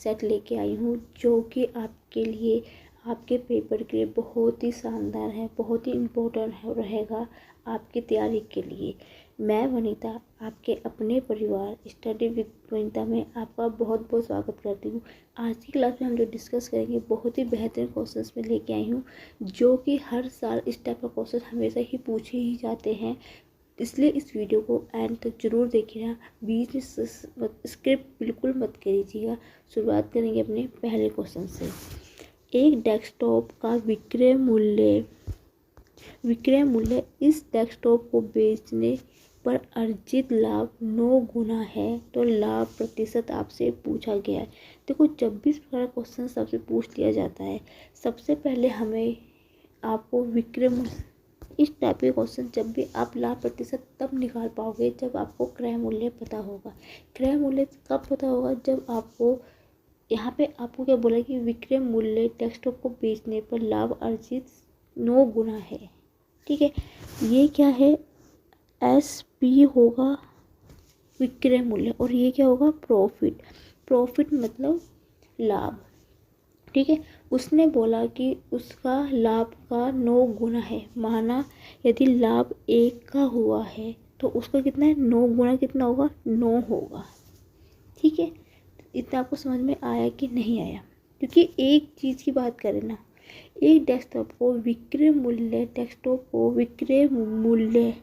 Set लेके आई हूँ जो कि आपके लिए, आपके पेपर के लिए बहुत ही शानदार है, बहुत ही इम्पोर्टेंट रहेगा आपकी तैयारी के लिए। मैं वनीता आपके अपने परिवार स्टडी विद वनीता में आपका बहुत बहुत स्वागत करती हूँ। आज की क्लास में हम जो डिस्कस करेंगे बहुत ही बेहतरीन क्वेश्चंस में लेके आई हूँ जो कि हर साल इस टाइप का क्वेश्चन हमेशा ही पूछे ही जाते हैं, इसलिए इस वीडियो को एंड तक जरूर देखिएगा। बीच में स्क्रिप्ट बिल्कुल मत कीजिएगा। शुरुआत करेंगे अपने पहले क्वेश्चन से। एक डेस्कटॉप का विक्रय मूल्य इस डेस्कटॉप को बेचने पर अर्जित लाभ 9 गुना है तो लाभ प्रतिशत आपसे पूछा गया है। देखो, जब भी इस प्रकार का क्वेश्चन सबसे पूछ लिया जाता है, सबसे पहले हमें आपको विक्रय मूल्य, इस टाइप के क्वेश्चन जब भी आप लाभ प्रतिशत तब निकाल पाओगे जब आपको क्रय मूल्य पता होगा। क्रय मूल्य कब पता होगा? जब आपको यहाँ पे आपको क्या बोला कि विक्रय मूल्य डेस्कटॉप को बेचने पर लाभ अर्जित 9 गुना है। ठीक है, ये क्या है? SP होगा विक्रय मूल्य और ये क्या होगा? प्रॉफिट मतलब लाभ। ठीक है, उसने बोला कि उसका लाभ का 9 गुना है। माना यदि लाभ 1 का हुआ है तो उसका कितना है? 9 गुना कितना होगा? 9 होगा। ठीक है, इतना आपको समझ में आया कि नहीं आया? क्योंकि एक चीज़ की बात करें ना, एक डेस्कटॉप को विक्रय मूल्य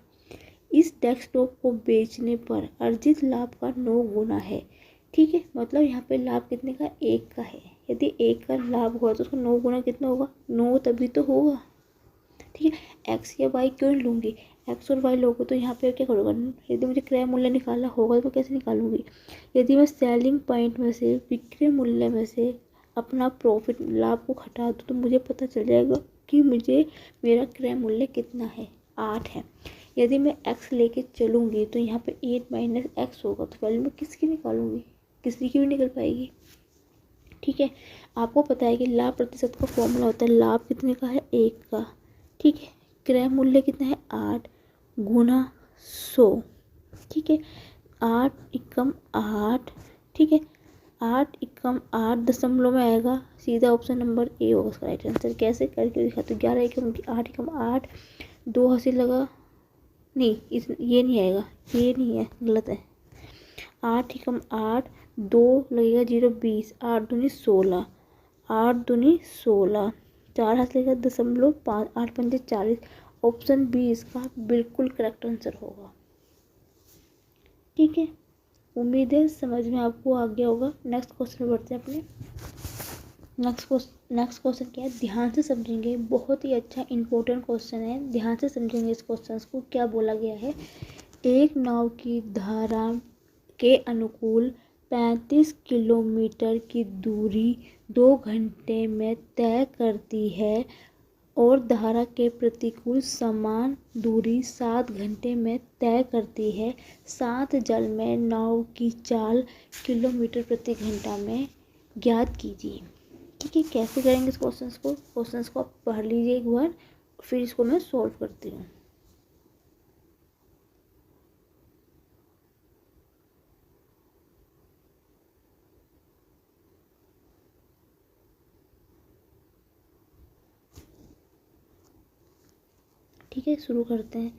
इस डेस्कटॉप को बेचने पर अर्जित लाभ का 9 गुना है। ठीक है, मतलब यहाँ पे लाभ कितने का? 1 का है। यदि 1 का लाभ हुआ तो उसका 9 गुना कितना होगा? 9 तभी तो होगा। ठीक है, एक्स या वाई क्यों लूँगी? एक्स और वाई लोगे तो यहाँ पे क्या करोगे? यदि मुझे क्रय मूल्य निकालना होगा तो कैसे निकालूंगी? यदि मैं सेलिंग पॉइंट में से, विक्रय मूल्य में से अपना प्रॉफिट लाभ को घटा दूँ तो मुझे पता चल जाएगा कि मेरा क्रय मूल्य कितना है? 8 है। यदि मैं x लेके चलूँगी तो यहाँ पे 8 माइनस एक्स होगा, तो वैल्यू मैं किसकी निकालूंगी? किसी की भी निकल पाएगी। ठीक है, आपको पता है कि लाभ प्रतिशत का फॉर्मूला होता है, लाभ कितने का है? 1 का। ठीक है, क्रय मूल्य कितना है? 8 गुना 100। ठीक है, 8 एकम 8। ठीक है, 8 एकम 8 दशमलव में आएगा, सीधा ऑप्शन नंबर ए होगा उसका राइट आंसर। कैसे करके दिखाते? 11 एकम 8 एकम 8, 2 हासिल लगा, नहीं ये नहीं आएगा, ये नहीं है, गलत है। 8 एकम 8, 2 लगेगा 0, 20, 8 दूनी 16, 8 दूनी 16, 4 हाथ लगेगा 0.5, 8 पंजे 40। ऑप्शन बी इसका बिल्कुल करेक्ट आंसर होगा। ठीक है, उम्मीद है समझ में आपको आ गया होगा। नेक्स्ट क्वेश्चन बढ़ते हैं अपने। नेक्स्ट क्वेश्चन क्या है? ध्यान से समझेंगे, बहुत ही अच्छा इंपॉर्टेंट क्वेश्चन है, ध्यान से समझेंगे इस क्वेश्चन को। क्या बोला गया है? एक नाव की धारा के अनुकूल 35 किलोमीटर की दूरी 2 घंटे में तय करती है और धारा के प्रतिकूल समान दूरी 7 घंटे में तय करती है। शांत जल में नाव की चाल किलोमीटर प्रति घंटा में ज्ञात कीजिए। ठीक है, कैसे करेंगे इस क्वेश्चंस को आप पढ़ लीजिए एक बार, फिर इसको मैं सॉल्व करती हूँ। ठीक है, शुरू करते हैं।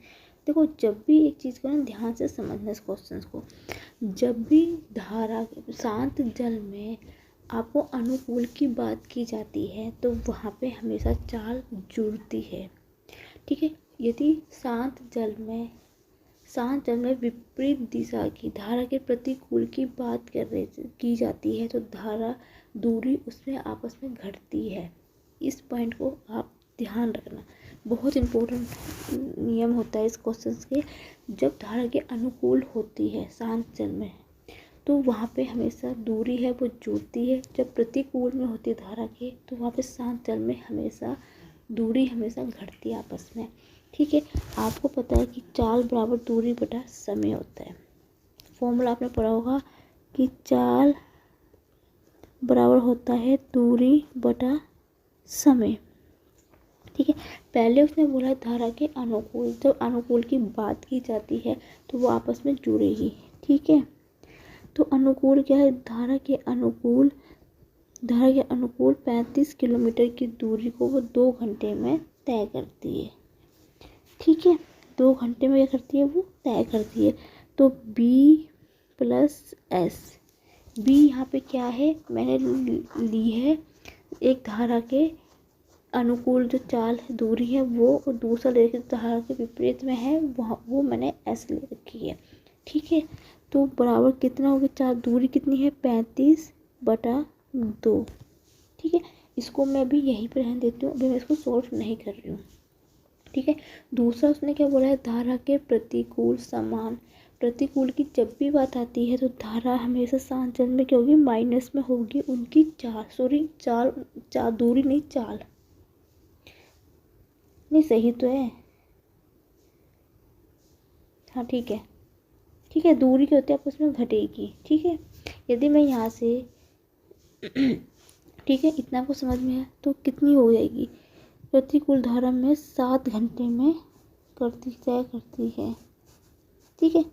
देखो, जब भी एक चीज़ को ना ध्यान से समझना इस क्वेश्चंस को, जब भी धारा शांत जल में आपको अनुकूल की बात की जाती है तो वहाँ पे हमेशा चाल जुड़ती है। ठीक है, यदि शांत जल में विपरीत दिशा की धारा के प्रतिकूल की बात की जाती है तो धारा दूरी उसमें आपस में घटती है। इस पॉइंट को आप ध्यान रखना, बहुत इम्पोर्टेंट नियम होता है इस क्वेश्चन के। जब धारा के अनुकूल होती है शांत जल में तो वहाँ पे हमेशा दूरी है वो जुड़ती है। जब प्रतिकूल में होती है धारा के तो वहाँ पे शांत जल में हमेशा दूरी हमेशा घटती है आपस में। ठीक है, आपको पता है कि चाल बराबर दूरी बटा समय होता है। फॉर्मूला आपने पढ़ा होगा कि चाल बराबर होता है दूरी बटा समय। ठीक है, पहले उसने बोला धारा के अनुकूल, जब अनुकूल की बात की जाती है तो वो आपस में जुड़ेगी। ठीक है, तो अनुकूल क्या है? धारा के अनुकूल धारा के अनुकूल 35 किलोमीटर की दूरी को वो 2 घंटे में तय करती है। ठीक है, 2 घंटे में क्या करती है, वो तय करती है। तो B प्लस एस, B यहाँ पे क्या है, मैंने ली है एक धारा के अनुकूल जो चाल दूरी है वो, और दूसरा लेके धारा के विपरीत में है वहाँ, वो मैंने एस ले रखी है। ठीक है, तो बराबर कितना हो गया, चार, दूरी कितनी है 35/2। ठीक है, इसको मैं अभी यहीं पर रहने देती हूँ, अभी मैं इसको सॉल्व नहीं कर रही हूँ। ठीक है, दूसरा उसने क्या बोला है, धारा के प्रतिकूल समान। प्रतिकूल की जब भी बात आती है तो धारा हमेशा सांचल में क्या होगी, माइनस में होगी, उनकी चाल दूरी नहीं, चाल नहीं, सही तो है। हाँ ठीक है, ठीक है, दूरी क्या होती है आपस में घटेगी। ठीक है, यदि मैं यहाँ से ठीक है, इतना आपको समझ में है तो कितनी हो जाएगी, प्रतिकूल धारा में 7 घंटे में तय करती है। ठीक है,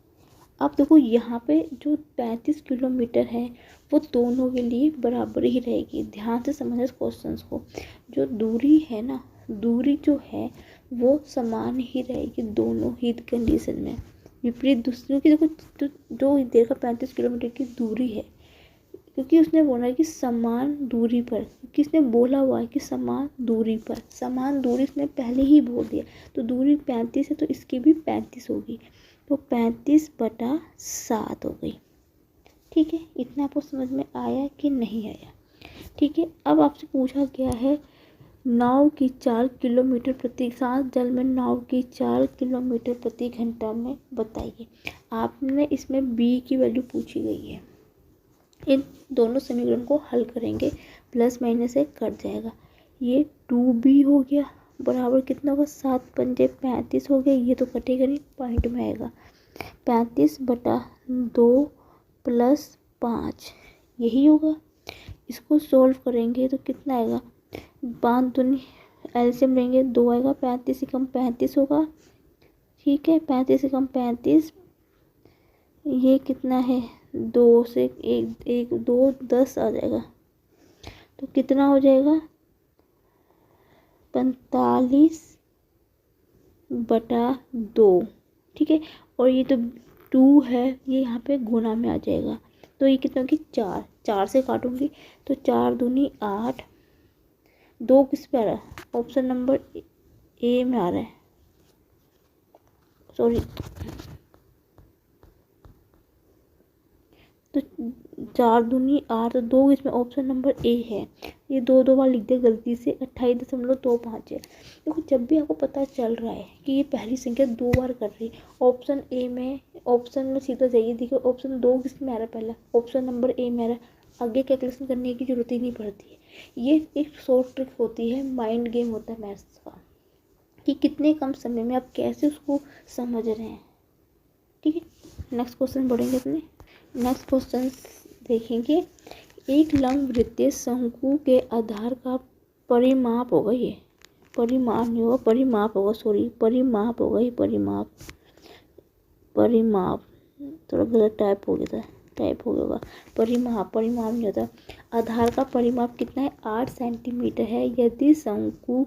अब देखो यहाँ पे जो 35 किलोमीटर है वो दोनों के लिए बराबर ही रहेगी। ध्यान से समझना इस क्वेश्चन को, जो दूरी है ना, दूरी जो है वो समान ही रहेगी दोनों ही कंडीशन में। विपरीत दूसरों की देखो, जो देखा 35 किलोमीटर की दूरी है, क्योंकि उसने बोला है कि समान दूरी पर, क्योंकि इसने बोला हुआ है कि समान दूरी पर, समान दूरी इसने पहले ही बोल दिया, तो दूरी 35 है तो इसकी भी 35 होगी, तो 35/7 हो गई। ठीक है, इतना आपको समझ में आया कि नहीं आया। ठीक है, अब आपसे पूछा गया है नाव की 4 किलोमीटर प्रति, शांत जल में नाव की 4 किलोमीटर प्रति घंटा में बताइए। आपने इसमें बी की वैल्यू पूछी गई है। इन दोनों समीकरण को हल करेंगे, प्लस माइनस से कट जाएगा। ये 2b हो गया, बराबर कितना होगा, 7×5 हो गया, ये तो कटेगा नहीं, पॉइंट में आएगा 35/2 + 5, यही होगा। इसको सोल्व करेंगे तो कितना आएगा, 5 दूनी एलसीएम लेंगे 2 आएगा, 35 से कम 35 होगा। ठीक है, 35 से कम 35, ये कितना है, 2 से 1 2 10 आ जाएगा, तो कितना हो जाएगा 45/2। ठीक है, और ये तो 2 है, ये यहाँ पे गुना में आ जाएगा, तो ये कितना होगी 4, 4 से काटूंगी तो 4 दूनी 8, 2 किस पे आ रहा है, ऑप्शन नंबर ए में आ रहा है, सॉरी, तो 4 दूनी 8, तो 2 इसमें ऑप्शन नंबर ए है, ये 2 बार लिख दिया गलती से, 28.25 है। देखो, जब भी आपको पता चल रहा है कि ये पहली संख्या 2 बार कर रही, ऑप्शन ए में, ऑप्शन में सीधा जाइए, देखिए ऑप्शन 2 किस में आ रहा है, पहला ऑप्शन नंबर ए में आ रहा है, आगे कैलकुलेशन करने की जरूरत ही नहीं पड़ती है। ये एक शॉर्ट ट्रिक होती है, माइंड गेम होता है मैथ्स का, कि कितने कम समय में आप कैसे उसको समझ रहे हैं। ठीक है, नेक्स्ट क्वेश्चन बढ़ेंगे अपने। नेक्स्ट क्वेश्चन देखेंगे, एक लंब वृत्तीय शंकु के आधार का परिमाप होगा, ये परिमाप नहीं होगा, परिमाप होगा, सॉरी परिमाप होगा, ये परिमाप थोड़ा गलत टाइप हो गया होगा, परिमाप नहीं होता। आधार का परिमाप कितना है, 8 सेंटीमीटर है। यदि शंकु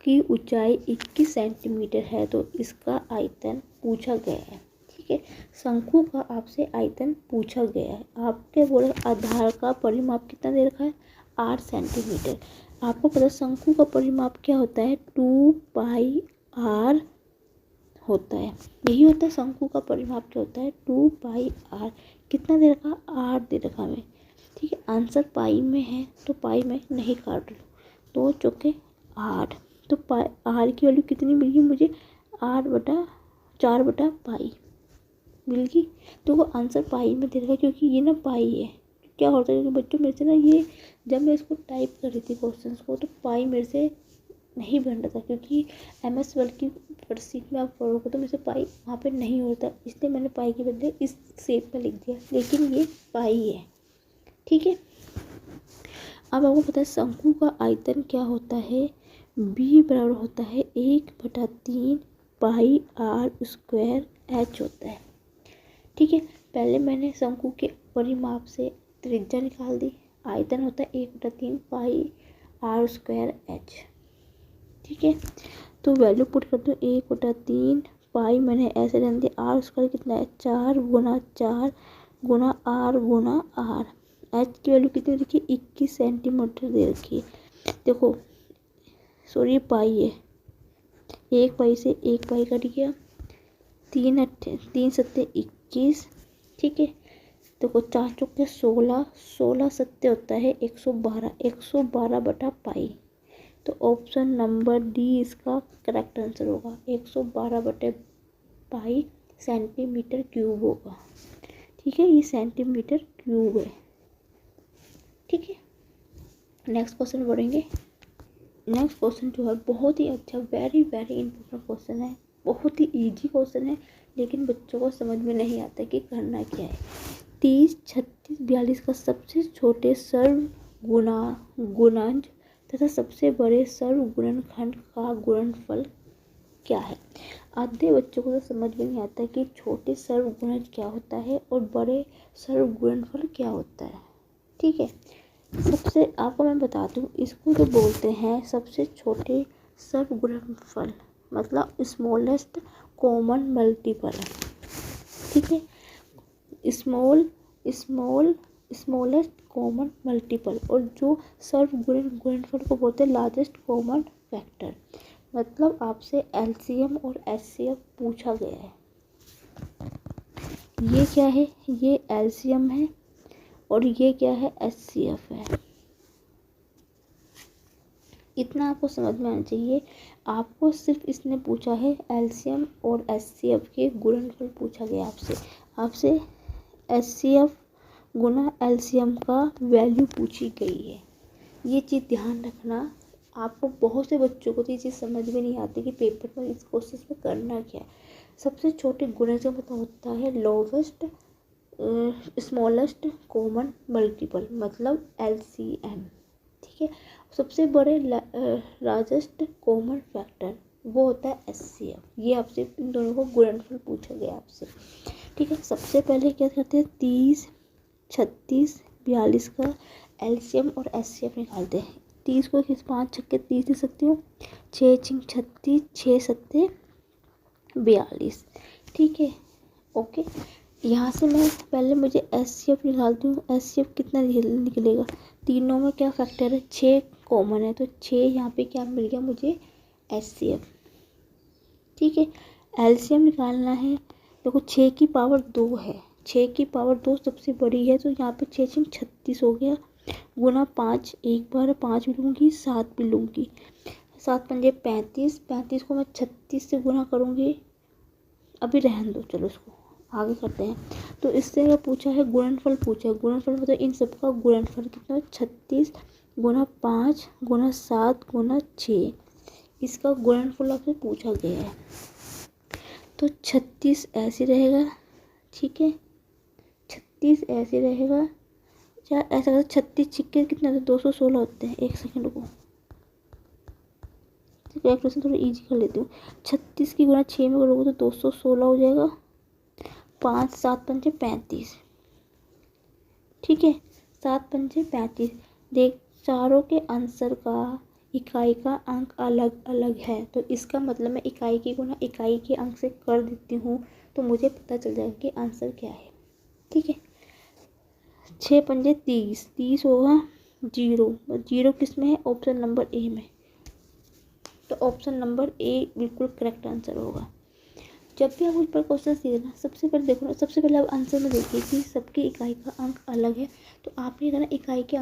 की ऊंचाई 21 सेंटीमीटर है तो इसका आयतन पूछा गया है। ठीक है, शंकु का आपसे आयतन पूछा गया है, आपके बोले आधार का परिमाप कितना दे रखा है, 8 सेंटीमीटर। आपको पता शंकु का परिमाप क्या होता है, 2πr होता है, यही होता है शंकु का परिमाप क्या होता है, 2πr। कितना दे रखा, 8 दे रखा हमें। ठीक है, आंसर पाई में है तो पाई में नहीं काट लो, 2 चौके 8, तो आर की वैल्यू कितनी मिल गई मुझे, 4/पाई मिल गई। तो वो आंसर पाई में दे रखा है, क्योंकि ये ना पाई है। क्या होता है, क्योंकि बच्चों मेरे से ना, ये जब मैं इसको टाइप कर रही थी क्वेश्चंस को, तो पाई मेरे से नहीं बन रहा था, क्योंकि MS वर्ड की वर्कशीट में आप पढ़ोगे तो मेरे से पाई वहाँ पे नहीं होता, इसलिए मैंने पाई के बदले इस शेप में लिख दिया, लेकिन ये पाई है। ठीक है, अब आपको पता है शंकु का आयतन क्या होता है, B बराबर होता है 1/3 πr² h होता है। ठीक है, पहले मैंने शंकु के परिमाप से त्रिज्या निकाल दी, आयतन होता है 1/3 पाई आर स्क्वायर एच। ठीक है, तो वैल्यू पुट कर दो 1/3 पाई, मैंने ऐसे रहने दिया, आर स्क्वायर कितना है 4 गुना 4 गुना आर। एच की वैल्यू कितनी रखी है 21 सेंटीमीटर दे रखी है। देखो सॉरी पाई है, एक पाई से एक पाई कट गया, 3 सत्ते 21। ठीक है, देखो 4 चौके 16, 16 सत्ते होता है 112, 112 बटा पाई। तो ऑप्शन नंबर डी इसका करेक्ट आंसर होगा, 112 बटे पाई सेंटीमीटर क्यूब होगा। ठीक है, ये सेंटीमीटर क्यूब है। ठीक है, नेक्स्ट क्वेश्चन बढ़ेंगे। नेक्स्ट क्वेश्चन जो है बहुत ही अच्छा, वेरी वेरी इंपॉर्टेंट क्वेश्चन है, बहुत ही इजी क्वेश्चन है, लेकिन बच्चों को समझ में नहीं आता कि करना क्या है। 30, 36, 42 का सबसे छोटे सर्व गुणज तथा सबसे बड़े सर्व गुणनखंड का गुणनफल क्या है। आधे बच्चों को तो समझ में नहीं आता कि छोटे सर्व गुणज क्या होता है और बड़े सर्व गुणनफल क्या होता है। ठीक है, सबसे आपको मैं बता दूँ, इसको जो बोलते हैं सबसे छोटे सर्व गुणनफल, मतलब स्मॉलेस्ट कॉमन मल्टीपल। ठीक है, स्मॉलेस्ट कॉमन मल्टीपल, और जो सर्व गुणनफल को बोलते हैं लार्जेस्ट कॉमन फैक्टर। मतलब आपसे एलसीएम और एचसीएफ पूछा गया है। ये क्या है, ये एलसीएम है और ये क्या है एचसीएफ है। इतना आपको समझ में आना चाहिए। आपको सिर्फ इसने पूछा है एलसीएम और एचसीएफ के गुणनफल पूछा गया आपसे एचसीएफ गुना एलसीएम का वैल्यू पूछी गई है। ये चीज़ ध्यान रखना। आपको बहुत से बच्चों को तो ये चीज़ समझ में नहीं आती कि पेपर में इस क्वेश्चन में करना क्या है। सबसे छोटे गुणज का मतलब होता है लोवेस्ट स्मॉलेस्ट कॉमन मल्टीपल, मतलब एलसीएम। ठीक है, सबसे बड़े लार्जेस्ट कॉमन फैक्टर वो होता है एचसीएफ। ये आपसे इन दोनों को गुणनफल पूछा गया आपसे। ठीक है, सबसे पहले क्या करते हैं 30, 36, 42 का एलसीएम और एचसीएफ निकालते हैं। 30 को 5 छक्के 30 दे सकती हूँ, 6 छिंग 36, 6 सत्ते 42। ठीक है, ओके। यहाँ से मैं पहले मुझे एचसीएफ निकालती हूँ। एचसीएफ कितना निकलेगा, तीनों में क्या फैक्टर है 6 कॉमन है, तो 6 यहाँ पे क्या मिल गया मुझे एचसीएफ। ठीक है, एलसीएम निकालना है। देखो 6 की पावर 2 है, 6 की पावर 2 सबसे बड़ी है, तो यहाँ पे 6 छिंग 36 हो गया, गुना 5, एक बार 5 भी लूँगी, 7 भी लूँगी, 7 पंजे 35, 35 को मैं 36 से गुना करूँगी। अभी रहने दो, चलो इसको आगे करते हैं। तो इससे अगर पूछा है गुणनफल पूछा है, गुणनफल मतलब इन सबका गुणनफल कितना है 36 गुना 5 गुना 7 गुना 6, इसका गुणनफल आपसे पूछा गया है। तो 36 ऐसे रहेगा। ठीक है, 36 ऐसे रहेगा, क्या ऐसा करते 36 छिक्के कितने होते हैं 216 होते हैं। एक सेकंड को कैलकुलेशन थोड़ा इजी कर लेती हूँ। 36 की गुना 6 में करोगे तो 216 हो जाएगा, 5 7 पंजे 35। ठीक है, 7 पंजे 35। देख चारों के आंसर का इकाई का अंक अलग अलग है, तो इसका मतलब मैं इकाई की गुना इकाई के अंक से कर देती हूँ, तो मुझे पता चल जाएगा कि आंसर क्या है। ठीक है, 6 पंजे 30, 30 होगा 0, 0 किस में है ऑप्शन नंबर ए में, तो ऑप्शन नंबर ए बिल्कुल करेक्ट आंसर होगा। जब भी आप उस पर क्वेश्चन देना, सबसे पहले देखो ना, सबसे पहले आप आंसर में देखिए कि सबकी इकाई का अंक अलग है, तो आपने करना इकाई के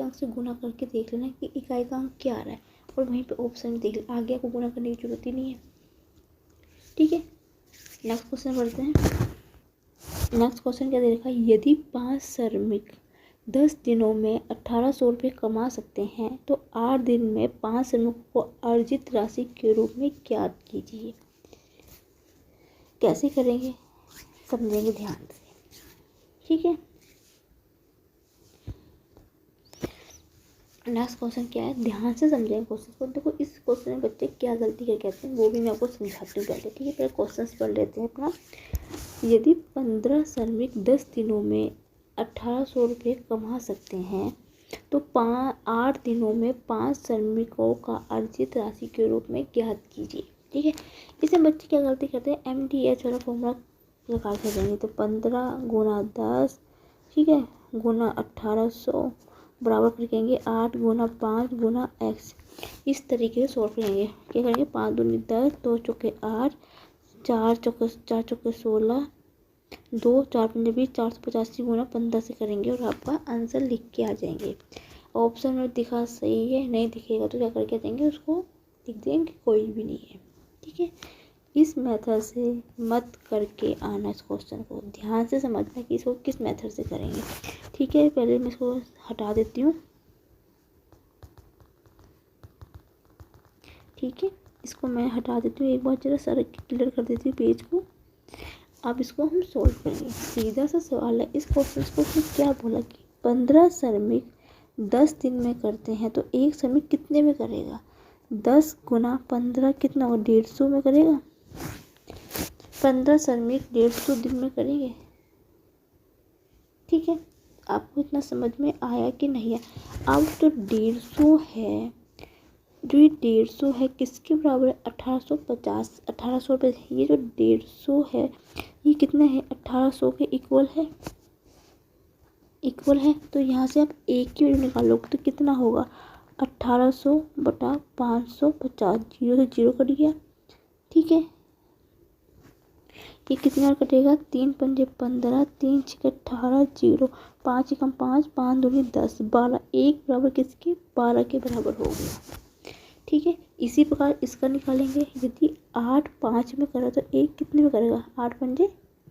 अंक से गुना करके देख लेना कि इकाई का अंक क्या आ रहा है, और वहीं पे ऑप्शन में देख लेना, आगे आपको गुना करने की जरूरत ही नहीं है। ठीक है, नेक्स्ट क्वेश्चन बढ़ते हैं। नेक्स्ट क्वेश्चन क्या दे रखा है, यदि 5 श्रमिक 10 दिनों में 1800 रुपये कमा सकते हैं तो 8 दिन में 5 श्रमिकों को अर्जित राशि के रूप में ज्ञात कीजिए। कैसे करेंगे समझेंगे ध्यान से। ठीक है, नेक्स्ट क्वेश्चन क्या है, ध्यान से समझेंगे क्वेश्चन को। देखो इस क्वेश्चन में बच्चे क्या गलती कर कहते हैं वो भी मैं आपको समझाती हूँ पहले। ठीक है, पहले क्वेश्चन पढ़ लेते हैं अपना। यदि 15 श्रमिक 10 दिनों में 1800 रुपये कमा सकते हैं तो 8 दिनों में 5 श्रमिकों का अर्जित राशि के रूप में ज्ञात कीजिए। ठीक है, इसमें बच्चे क्या गलती करते हैं, MDH वाला फॉर्मूला लगा के देंगे। तो 15 गुना 10, ठीक है, गुना 1800 बराबर करेंगे 8 गुना 5 गुना x। इस तरीके से सॉल्व करेंगे। क्या करेंगे, 5 दूनी 10, 2 चौके 8, 4 चौके 16, 2 4 पंजे 20, 485 गुना 15 से करेंगे और आपका आंसर लिख के आ जाएंगे। ऑप्शन में दिखा सही है, नहीं दिखेगा तो क्या करके देंगे, उसको लिख देंगे कोई भी नहीं है। ठीक है, इस मेथड से मत करके आना, इस क्वेश्चन को ध्यान से समझना कि इसको किस मेथड से करेंगे। ठीक है, पहले मैं इसको हटा देती हूँ। ठीक है, इसको मैं हटा देती हूँ, एक बार जरा सर क्लियर कर देती हूँ पेज को। अब इसको हम सोल्व करेंगे। सीधा सा सवाल है, इस क्वेश्चन को क्या बोला कि 15 श्रमिक 10 दिन में करते हैं तो एक श्रमिक कितने में करेगा। 10 गुना 15 कितना होगा, 150 में करेगा। 15 श्रमिक 150 दिन में करेंगे। ठीक है, आपको इतना समझ में आया कि नहीं है। अब तो 150 है, जो ये 150 है किसके बराबर है, 1850, 1800 रुपये। ये जो 150 है ये कितना है, 1800 के इक्वल है, इक्वल है। तो यहाँ से आप एक की वैल्यू निकालोगे तो कितना होगा, 1800 बटा 550, जीरो से जीरो कट गया। ठीक है, ये कितना कटेगा, 3 पंजे 15, 3 छः 18, 0 5 एकम 5, 5 दूनी 10, 12, एक बराबर किसके, 12 के बराबर हो गया। ठीक है, इसी प्रकार इसका निकालेंगे। यदि 8 5 में करा तो एक कितने में करेगा, 8 पंजे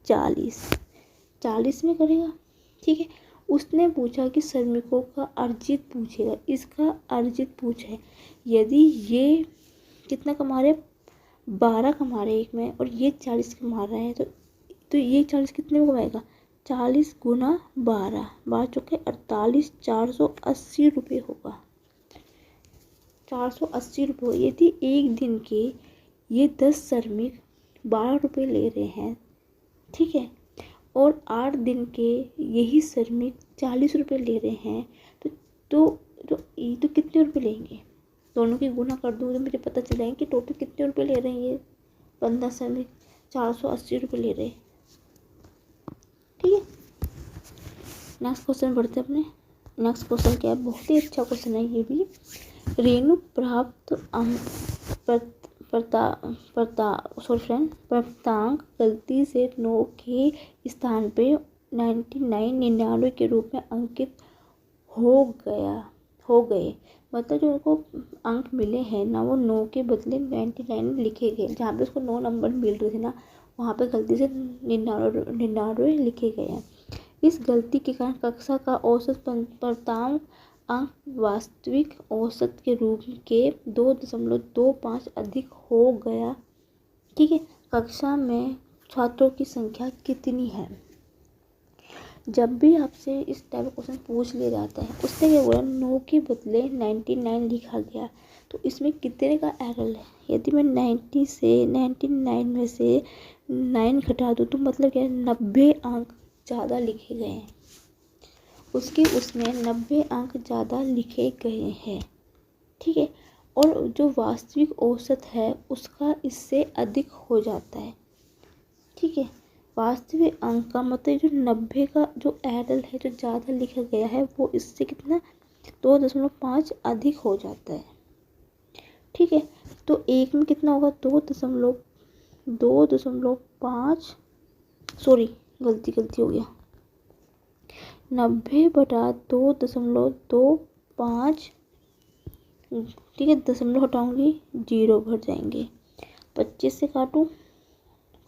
40, 40 में करेगा। ठीक है, उसने पूछा कि श्रमिकों का अर्जित पूछेगा, इसका अर्जित पूछा है। यदि ये कितना कमा रहे, 12 कमा रहे एक में और ये 40 कमा रहा है तो ये 40 कितने में कमाएगा, 40 गुना 12, 12 चौके 48, 480 रुपये होगा, 480 रुपये। यदि एक दिन के ये 10 श्रमिक 12 रुपये ले रहे हैं, ठीक है, और 8 दिन के यही श्रमिक 40 रुपये ले रहे हैं तो कितने रुपये लेंगे, दोनों की गुना कर दूँ तो मुझे पता चल जाएगा कि टोटल कितने रुपये ले रहे हैं। ये 15 श्रमिक 480 रुपये ले रहे हैं। ठीक है, नेक्स्ट क्वेश्चन बढ़ते हैं अपने। नेक्स्ट क्वेश्चन क्या है, बहुत ही अच्छा क्वेश्चन है ये भी। रेणु प्राप्त प्राप्तांक गलती से 9 के स्थान पे 99 के रूप में अंकित हो गए। मतलब जो उनको अंक मिले हैं ना, वो 9 के बदले 99 लिखे गए। जहाँ पे उसको 9 नंबर मिल रहे थे ना, वहाँ पे गलती से 99 लिखे गए हैं। इस गलती के कारण कक्षा का औसत प्राप्तांक अंक वास्तविक औसत के रूप के 2.25 अधिक हो गया। ठीक है, कक्षा में छात्रों की संख्या कितनी है। जब भी आपसे इस टाइप का क्वेश्चन पूछ लिया जाता है, उससे क्या बोला, 9 के बदले 99 लिखा गया, तो इसमें कितने का एरर है। यदि मैं 90 से 99 में से 9 घटा दूँ तो मतलब क्या है, 90 अंक ज़्यादा लिखे गए हैं, उसमें 90 अंक ज़्यादा लिखे गए हैं। ठीक है, और जो वास्तविक औसत है उसका इससे अधिक हो जाता है। ठीक है, वास्तविक अंक का मतलब जो 90 का जो एरर है, जो ज़्यादा लिखा गया है, वो इससे कितना 2.5 अधिक हो जाता है। ठीक है, तो एक में कितना होगा, 2.5, सॉरी गलती हो गया, 90 बटा 2.25। ठीक है, दशमलव हटाऊंगी, 0 भर जाएंगे। 25 से काटूँ,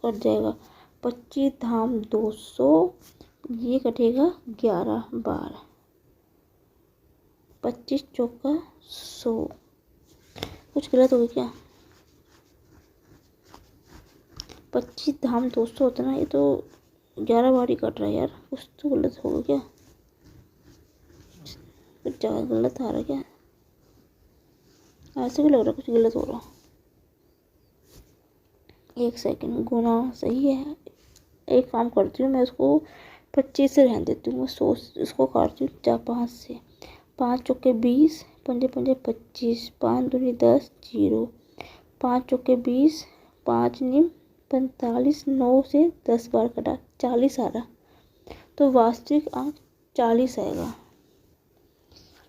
कट जाएगा, 25 धाम 200, ये कटेगा 11 12, 25 चौका 100। कुछ गलत हो गया क्या, 25 धाम 200 होता ना, ये तो 11 बार ही कट रहा है यार, कुछ तो गलत होगा क्या, कुछ जगह गलत आ रहा है क्या, ऐसे भी लग रहा है कुछ गलत हो रहा। एक सेकंड, गुना सही है। एक काम करती हूँ मैं, इसको 25 से रहने देती हूँ मैं। 100 इसको काटती हूँ 5 से। 5 चौके 20, पंजे पंजे 25, 5 दूनी 10, 0। 5 चौके 20, 5 निम 45, 9 से 10 बार कटा 40 आ रहा। तो वास्तविक अंक 40 आएगा।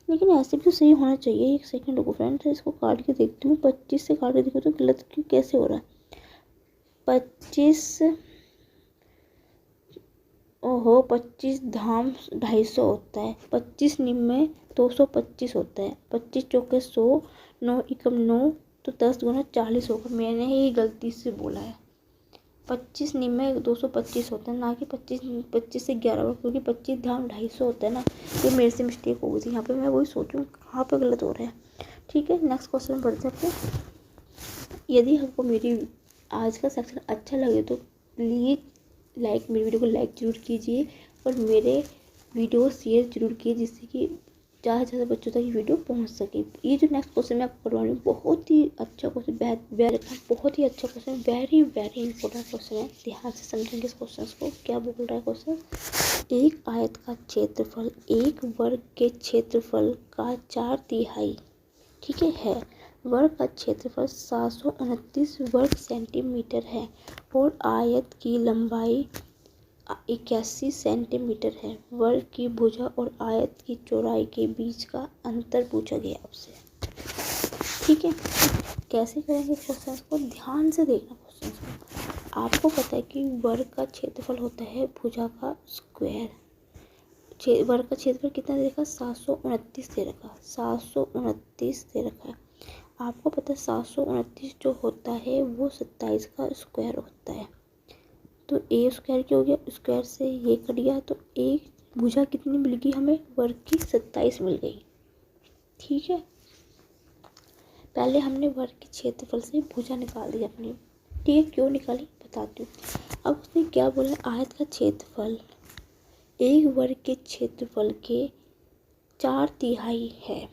लेकिन ऐसे भी तो सही होना चाहिए। एक सेकंड रुको फ्रेंड्स, इसको काट के देखती हूँ। 25 से काट के देखो तो गलत क्यों कैसे हो रहा है। 25, ओहो 25 धाम 250 होता है। 25 निम में 225 होता है। 25 चौके 100, 9 एकम 9, तो 10 गुना 40 होगा। मैंने ही गलती से बोला है। 25 निम में 225 होता है, ना कि 25 से 11 बार, क्योंकि 25 धाम 250 होता है ना। ये मेरे से मिस्टेक हो गई थी यहाँ पे। मैं वही सोचूं कहाँ पे गलत हो रहा है। ठीक है, नेक्स्ट क्वेश्चन में बढ़ते हैं अपने। यदि आपको मेरी आज का सेक्शन अच्छा लगे तो प्लीज़ मेरी वीडियो को लाइक ज़रूर कीजिए और मेरे वीडियो शेयर जरूर कीजिए, जिससे कि ज़्यादा से ज़्यादा बच्चों तक ये वीडियो पहुंच सके। ये जो नेक्स्ट क्वेश्चन मैं आपको करवा रही हूँ बहुत ही अच्छा क्वेश्चन, बहुत ही अच्छा question, very very important question है। ध्यान से समझेंगे इस क्वेश्चन को। क्या बोल रहा है क्वेश्चन? एक आयत का क्षेत्रफल एक वर्ग के क्षेत्रफल का 4/3, ठीक है। वर्ग का क्षेत्रफल 729 वर्ग सेंटीमीटर है और आयत की लंबाई 81 सेंटीमीटर है। वर्ग की भुजा और आयत की चौड़ाई के बीच का अंतर पूछा गया आपसे। ठीक है, कैसे करेंगे क्वेश्चन को? ध्यान से देखना क्वेश्चन को। आपको पता है कि वर्ग का क्षेत्रफल होता है भुजा का स्क्वायर। वर्ग का क्षेत्रफल कितना दे रखा? 729 दे रखा। 729 दे रखा है। आपको पता है 729 जो होता है वो 27 का स्क्वायर होता है। तो ए स्क्वायर क्या हो गया? स्क्वायर से ये कट गया, तो एक भुजा कितनी मिल गई हमें? वर्ग की 27 मिल गई। ठीक है, पहले हमने वर्ग के क्षेत्रफल से भुजा निकाल दी अपनी। ठीक है, क्यों निकाली बताती हूँ। अब उसने क्या बोला? आयत का क्षेत्रफल एक वर्ग के क्षेत्रफल के 4/3 है।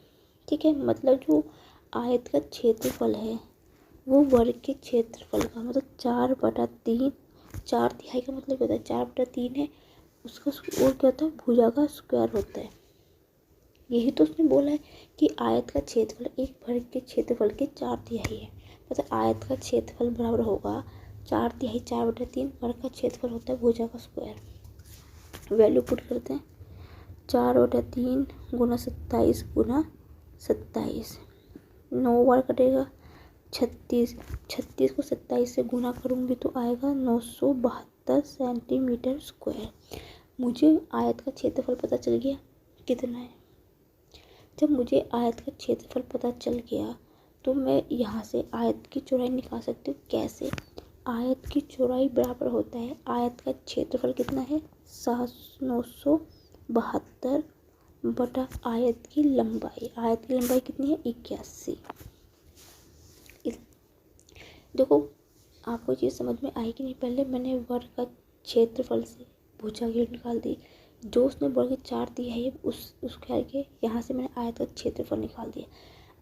ठीक है, मतलब जो आयत का क्षेत्रफल है वो वर्ग के क्षेत्रफल का मतलब 4/3। 4/3 का मतलब क्या होता है? 4/3 है उसका, और क्या होता है? भुजा का स्क्वायर होता है। यही तो उसने बोला है कि आयत का क्षेत्रफल एक वर्ग के क्षेत्रफल के 4/3 है। मतलब आयत का क्षेत्रफल बराबर होगा 4/3। 4/3 वर्ग का क्षेत्रफल होता है भुजा का स्क्वायर। वैल्यू पुट करते हैं। 4/3 गुना 27 गुना 27, 9 बार कटेगा 36। 36 को 27 से गुना करूँगी तो आएगा 972 सेंटीमीटर स्क्वायर। मुझे आयत का क्षेत्रफल पता चल गया कितना है। जब मुझे आयत का क्षेत्रफल पता चल गया तो मैं यहाँ से आयत की चौड़ाई निकाल सकती हूँ। कैसे? आयत की चौड़ाई बराबर होता है आयत का क्षेत्रफल कितना है? 972 बटा आयत की लंबाई। आयत की लंबाई कितनी है? 81। देखो आपको चीज़ समझ में आई कि नहीं? पहले मैंने वर्ग का क्षेत्रफल से भुजा की निकाल दी। जो उसने वर्ग 4/3 है उस कह के यहाँ से मैंने आयत का क्षेत्रफल निकाल दिया।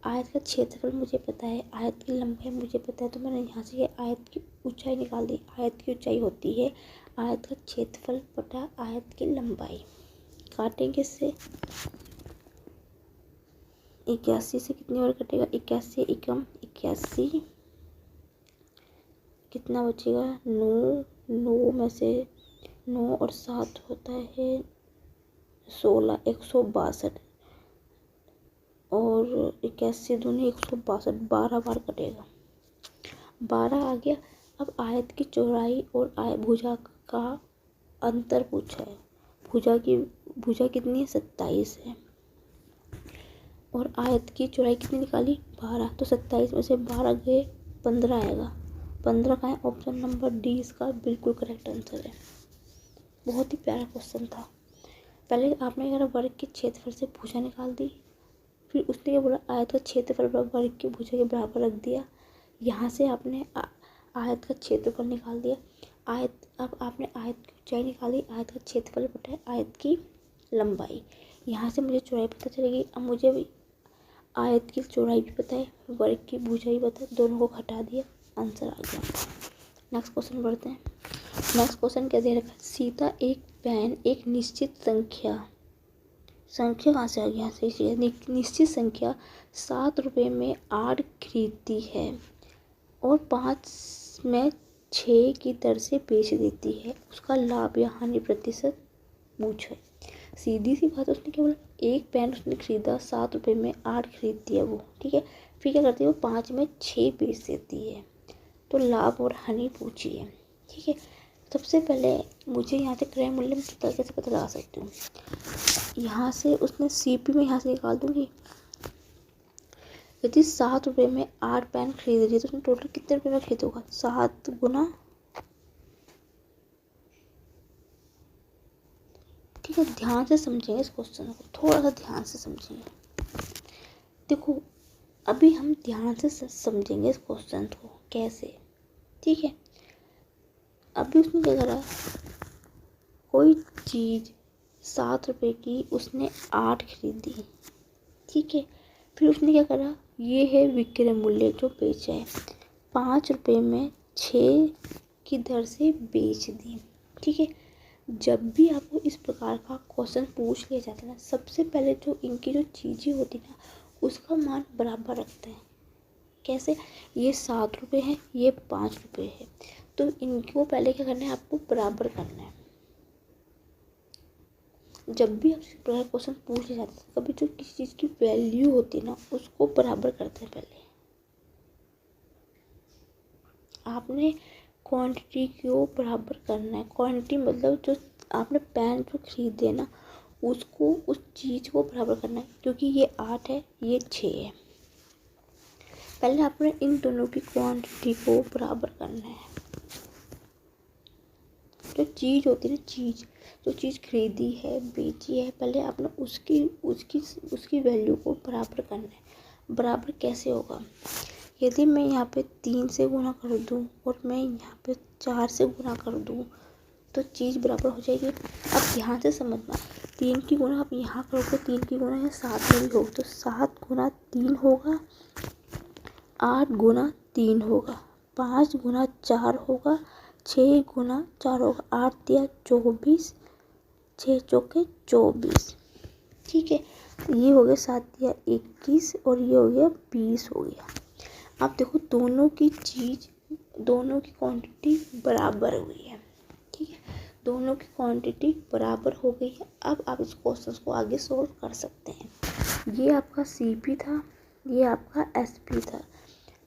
आयत का क्षेत्रफल मुझे पता है, आयत की लंबाई मुझे पता है, तो मैंने यहाँ से ये आयत की ऊंचाई निकाल दी। आयत की ऊंचाई होती है आयत का क्षेत्रफल बटा आयत की लंबाई। काटेंगे इससे 81 से कितनी बार कटेगा? 81 एकम 81, कितना बचेगा? 9। 9 में से 9 और 7 होता है 16, 162 और 81 दूनी 162, 12 बार कटेगा। 12 आ गया। अब आयत की चौड़ाई और भुजा का अंतर पूछा है। भुजा कितनी है? 27 है और आयत की चौड़ाई कितनी निकाली? 12। तो 27 में से 12 गए 15 आएगा। 15 का है। ऑप्शन नंबर डी इसका बिल्कुल करेक्ट आंसर है। बहुत ही प्यारा क्वेश्चन था। पहले आपने अगर वर्ग के क्षेत्रफल से भुजा निकाल दी, फिर उसने क्या बोला? आयत का क्षेत्रफल वर्ग की भुजा के बराबर रख दिया। यहाँ से आपने आयत का क्षेत्रफल निकाल दिया। अब आपने आयत की ऊंचाई निकाली। आयत का क्षेत्रफल बटा आयत की लंबाई। यहाँ से मुझे चौड़ाई पता चलेगी। अब मुझे भी आयत की चौड़ाई भी पता है, वर्ग की भुजा भी पता है, दोनों को घटा दिया, आंसर आ गया। नेक्स्ट क्वेश्चन बढ़ते हैं। नेक्स्ट क्वेश्चन क्या दे रखा है, सीता एक पेन एक निश्चित संख्या कहाँ से आ गया, सही चीज़, निश्चित संख्या 7 रुपये में 8 खरीदती है और 5 में 6 की दर से बेच देती है, उसका लाभ या हानि प्रतिशत पूछो। सीधी सी बात, उसने क्या बोला, एक पेन उसने खरीदा 7 रुपये में 8 खरीदती है वो, ठीक है। फिर क्या करती है वो 5 में 6 बेच देती है, तो लाभ और हानि पूछी है, ठीक है। सबसे पहले मुझे यहाँ से क्रय मूल्य में कैसे पता लगा सकती हूँ, यहाँ से उसने सीपी में यहाँ से निकाल दूँगी। यदि 7 रुपये में 8 पेन खरीद रही है तो उसने टोटल कितने रुपये में खरीदा, 7 गुना, ठीक है। ध्यान से समझेंगे इस क्वेश्चन को, थोड़ा सा ध्यान से समझेंगे। देखो अभी हम ध्यान से समझेंगे इस क्वेश्चन को कैसे, ठीक है। अभी उसने क्या करा, कोई चीज़ 7 रुपये की उसने 8 खरीदी, ठीक है। फिर उसने क्या करा, ये है विक्रय मूल्य जो बेचा है, 5 रुपये में 6 की दर से बेच दी, ठीक है। जब भी आपको इस प्रकार का क्वेश्चन पूछ लिया जाता है ना, सबसे पहले जो इनकी जो चीज़ें होती है ना उसका मान बराबर रखते हैं। कैसे, ये 7 रुपये है, ये 5 रुपये है, तो इनको पहले क्या करना है, आपको बराबर करना है। जब भी आपसे प्रकार क्वेश्चन पूछ लिया जाता है, कभी जो किसी चीज़ की वैल्यू होती है ना उसको बराबर करते हैं पहले। आपने क्वांटिटी को बराबर करना है, क्वांटिटी मतलब जो आपने पेन जो खरीदे ना उसको, उस चीज़ को बराबर करना है, क्योंकि ये 8 है ये 6 है। पहले आपने इन दोनों की क्वांटिटी को बराबर करना है। जो चीज़ होती है ना, जो चीज़ खरीदी है बेची है, पहले आपने उसकी वैल्यू को बराबर करना है। बराबर कैसे होगा, यदि मैं यहाँ पे 3 से गुना कर दूँ और मैं यहाँ पे 4 से गुना कर दूँ तो चीज़ बराबर हो जाएगी। अब ध्यान से समझना, 3 की गुना आप यहाँ करोगे, 3 की गुना यहाँ 7 में भी होगी, तो 7 गुना 3 होगा, 8 गुना 3 होगा, 5 गुना 4 होगा, 6 गुना 4 होगा, 8 दिया 24, 6 चौके 24, ठीक है। ये हो गया 7 दिया 21 और ये हो गया 20 हो गया। अब देखो दोनों की क्वांटिटी बराबर हुई है, ठीक है। दोनों की क्वांटिटी बराबर हो गई है। अब आप इस क्वेश्चन को आगे सोल्व कर सकते हैं। ये आपका सीपी था, ये आपका एसपी था।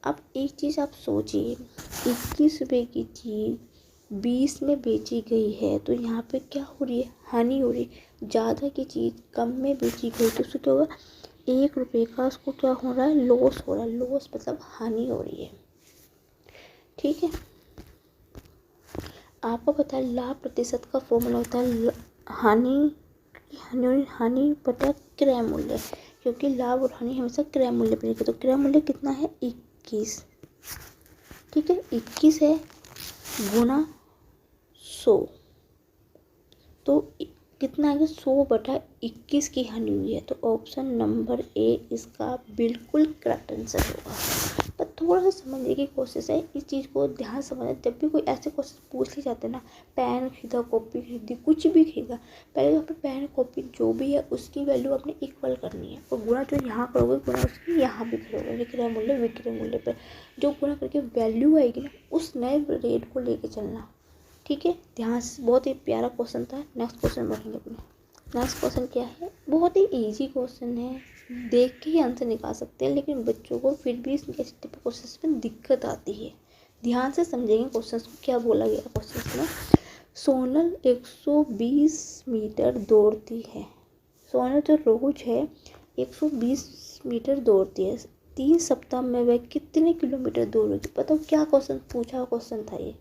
अब एक चीज़ आप सोचिए, 21 रुपये की चीज़ 20 में बेची गई है तो यहाँ पे क्या हो रही है, हानि हो रही है। ज़्यादा की चीज़ कम में बेची गई तो उससे क्या होगा, 1 रुपये का उसको क्या हो रहा है, लॉस हो रहा है। लॉस मतलब हानि हो रही है, ठीक है। आपको पता है लाभ प्रतिशत का फॉर्मूला होता है हानि बटा क्रय मूल्य, क्योंकि लाभ और हानि हमेशा क्रय मूल्य पर लिखा, तो क्रय मूल्य कितना है 21, ठीक है। 21 है गुना 100, तो कितना आएगा, 100 बटा 21 की हानि हुई है, तो ऑप्शन नंबर ए इसका बिल्कुल करेक्ट आंसर होगा। पर थोड़ा सा समझने की कोशिश है, इस चीज़ को ध्यान से समझना। जब भी कोई ऐसे क्वेश्चन पूछ लिए जाते हैं ना, पेन खरीदा, कॉपी खरीदी, कुछ भी खरीदा, पहले तो अपने पेन कॉपी जो भी है उसकी वैल्यू अपने इक्वल करनी है, और गुणा जो यहाँ करोगे गुणा उसकी यहाँ भी करोगे, विक्रय मूल्य पर जो गुणा करके वैल्यू आएगी ना उस नए रेट को लेके चलना, ठीक है। ध्यान से, बहुत ही प्यारा क्वेश्चन था। नेक्स्ट क्वेश्चन बढ़ेंगे अपने। नेक्स्ट क्वेश्चन क्या है, बहुत ही इजी क्वेश्चन है, देख के ही आंसर निकाल सकते हैं, लेकिन बच्चों को फिर भी इस टाइप के क्वेश्चन में दिक्कत आती है। ध्यान से समझेंगे क्वेश्चन को, क्या बोला गया क्वेश्चन में। सोनल 120 मीटर दौड़ती है। सोनल जो रोज है 120 मीटर दौड़ती है, 3 सप्ताह में वह कितने किलोमीटर दौड़ेगी। बताओ क्या क्वेश्चन पूछा, क्वेश्चन था ये।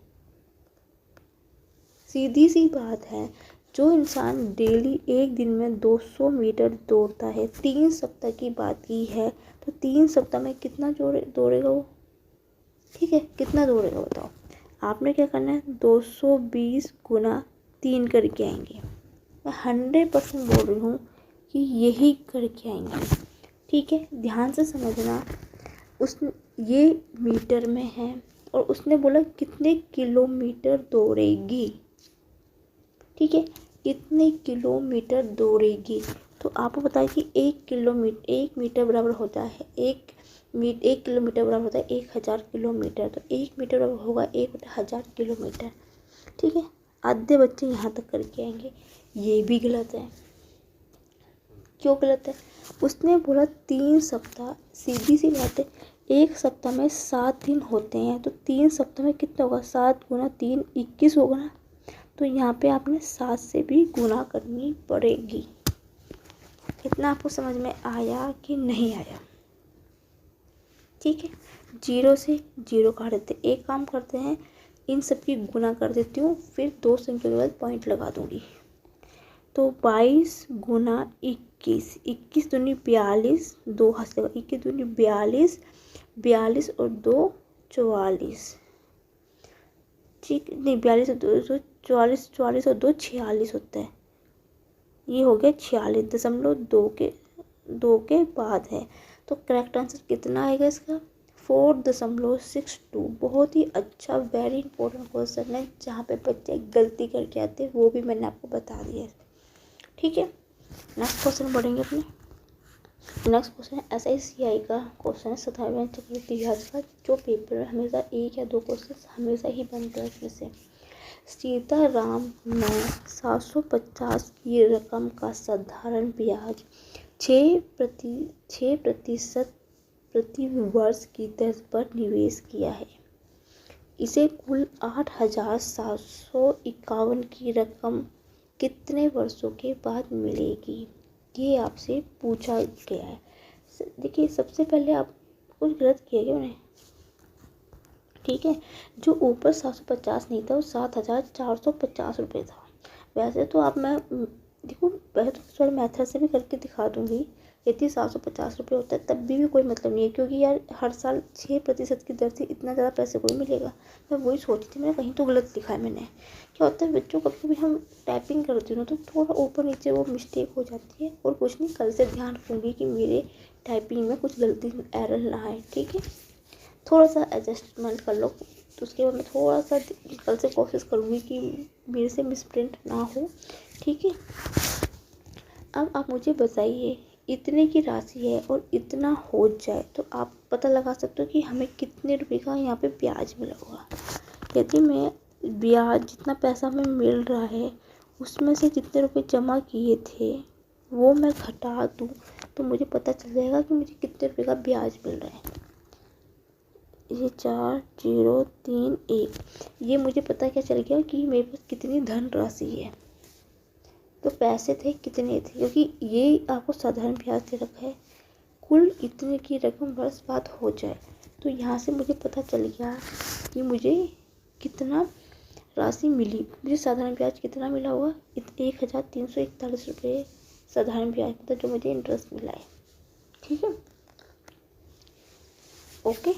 सीधी सी बात है, जो इंसान डेली एक दिन में 200 मीटर दौड़ता है, 3 सप्ताह की बात की है, तो 3 सप्ताह में कितना दौड़ेगा वो, ठीक है। कितना दौड़ेगा बताओ। आपने क्या करना है, 220 गुना 3 करके आएंगे। मैं 100% बोल रही हूँ कि यही करके आएंगे, ठीक है। ध्यान से समझना, ये मीटर में है और उसने बोला कितने किलोमीटर दौड़ेगी। ठीक है, कितने किलोमीटर दौड़ेगी। तो आपको पता है कि 1 मीटर बराबर होता है 1 किलोमीटर बराबर होता है 1000 किलोमीटर। तो 1 मीटर बराबर होगा 1/1000 किलोमीटर। ठीक है, आधे बच्चे यहाँ तक करके आएंगे। ये भी गलत है। क्यों गलत है? उसने बोला 3 सप्ताह। सीधी सी बात है, 1 सप्ताह में 7 दिन होते हैं, तो 3 सप्ताह में कितना होगा? 7 गुना 3 21 होगा ना। तो यहाँ पे आपने 7 से भी गुना करनी पड़ेगी। इतना आपको समझ में आया कि नहीं आया? ठीक है, 0 से 0 काट देते। एक काम करते हैं, इन सब की गुना कर देती हूँ, फिर 2 संख्या के बाद पॉइंट लगा दूंगी। तो 22 गुना 21, 21 दूनी 42, 2 हाथ से 21 दूनी 42, 42 और 2 44। ठीक नहीं, 42 और 2 44, 44 और 2 46 होता है। ये हो गया 46.2 के बाद है। तो करेक्ट आंसर कितना आएगा इसका? 4.62। बहुत ही अच्छा, वेरी इंपॉर्टेंट क्वेश्चन है, जहाँ पे बच्चे गलती करके आते हैं वो भी मैंने आपको बता दिया है। ठीक है, नेक्स्ट क्वेश्चन पढ़ेंगे अपने। नेक्स्ट क्वेश्चन है SICI का क्वेश्चन है, साधारण चक्रवृद्धि ब्याज का, जो पेपर में हमेशा 1 या 2 क्वेश्चन हमेशा ही बनते हैं इसमें से। सीताराम ने 750 की रकम का साधारण ब्याज 6% प्रति वर्ष की दर पर निवेश किया है। इसे कुल 8751 की रकम कितने वर्षों के बाद मिलेगी? ये आपसे पूछा गया है। देखिए, सबसे पहले आप कुछ गलत किया गया उन्हें। ठीक है, जो ऊपर 750 नहीं था वो 7450 रुपये था। वैसे तो आप मैं देखो, वैसे तो थोड़ा मेथड से भी करके दिखा दूंगी। यदि 750 रुपये होता है तब भी कोई मतलब नहीं है, क्योंकि यार हर साल 6% की दर से इतना ज़्यादा पैसे कोई मिलेगा। मैं वही सोची थी, मैंने कहीं तो गलत लिखा है मैंने। क्या होता है बच्चों, कभी कभी हम टाइपिंग करती हूँ तो थोड़ा ऊपर नीचे वो मिस्टेक हो जाती है। और कुछ नहीं, कल से ध्यान रखूँगी कि मेरे टाइपिंग में कुछ गलती एरर ना आए। ठीक है, थोड़ा सा एडजस्टमेंट कर लो। तो उसके बाद मैं थोड़ा सा कल से कोशिश करूँगी कि मेरे से मिसप्रिंट ना हो। ठीक है, अब आप मुझे बताइए, इतने की राशि है और इतना हो जाए तो आप पता लगा सकते हो कि हमें कितने रुपए का यहाँ पे ब्याज मिला होगा। यदि मैं ब्याज जितना पैसा हमें मिल रहा है उसमें से जितने रुपए जमा किए थे वो मैं घटा दूँ तो मुझे पता चल जाएगा कि मुझे कितने रुपए का ब्याज मिल रहा है। ये 4031, ये मुझे पता क्या चल गया कि मेरे पास कितनी धन राशि है। तो पैसे थे कितने थे, क्योंकि ये आपको साधारण ब्याज दे रखा है। कुल इतने की रकम वर्ष बाद हो जाए, तो यहाँ से मुझे पता चल गया कि मुझे कितना राशि मिली। मुझे साधारण ब्याज कितना मिला होगा? 1341 रुपये साधारण ब्याज, मतलब जो मुझे इंटरेस्ट मिला है। ठीक है, ओके।